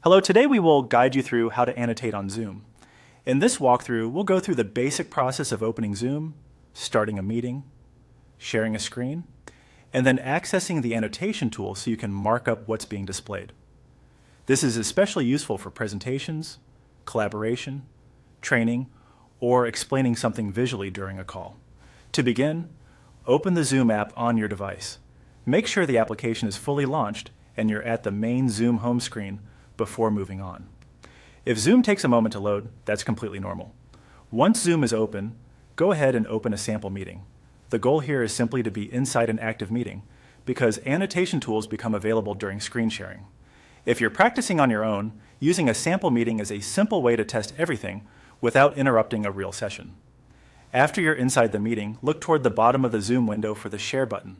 Hello, today we will guide you through how to annotate on Zoom. In this walkthrough, we'll go through the basic process of opening Zoom, starting a meeting, sharing a screen, and then accessing the annotation tool so you can mark up what's being displayed. This is especially useful for presentations, collaboration, training, or explaining something visually during a call. To begin, open the Zoom app on your device. Make sure the application is fully launched and you're at the main Zoom home screen before moving on. If Zoom takes a moment to load, that's completely normal. Once Zoom is open, go ahead and open a sample meeting. The goal here is simply to be inside an active meeting because annotation tools become available during screen sharing. If you're practicing on your own, using a sample meeting is a simple way to test everything without interrupting a real session. After you're inside the meeting, look toward the bottom of the Zoom window for the Share button.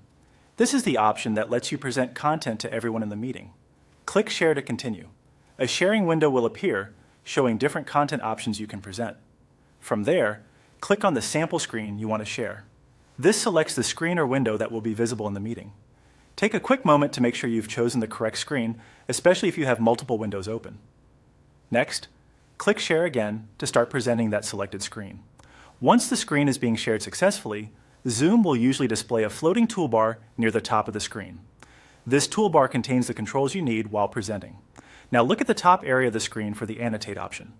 This is the option that lets you present content to everyone in the meeting. Click Share to continue. A sharing window will appear, showing different content options you can present. From there, click on the sample screen you want to share. This selects the screen or window that will be visible in the meeting. Take a quick moment to make sure you've chosen the correct screen, especially if you have multiple windows open. Next, click Share again to start presenting that selected screen. Once the screen is being shared successfully, Zoom will usually display a floating toolbar near the top of the screen. This toolbar contains the controls you need while presenting. Now look at the top area of the screen for the Annotate option.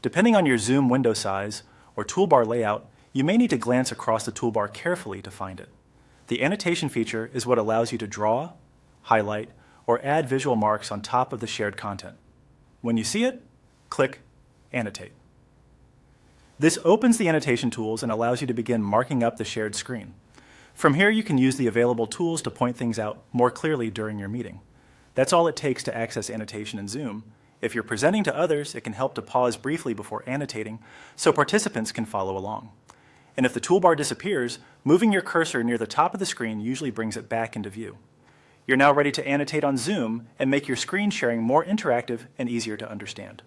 Depending on your Zoom window size or toolbar layout, you may need to glance across the toolbar carefully to find it. The Annotation feature is what allows you to draw, highlight, or add visual marks on top of the shared content. When you see it, click Annotate. This opens the annotation tools and allows you to begin marking up the shared screen. From here, you can use the available tools to point things out more clearly during your meeting. That's all it takes to access annotation in Zoom. If you're presenting to others, it can help to pause briefly before annotating so participants can follow along. And if the toolbar disappears, moving your cursor near the top of the screen usually brings it back into view. You're now ready to annotate on Zoom and make your screen sharing more interactive and easier to understand.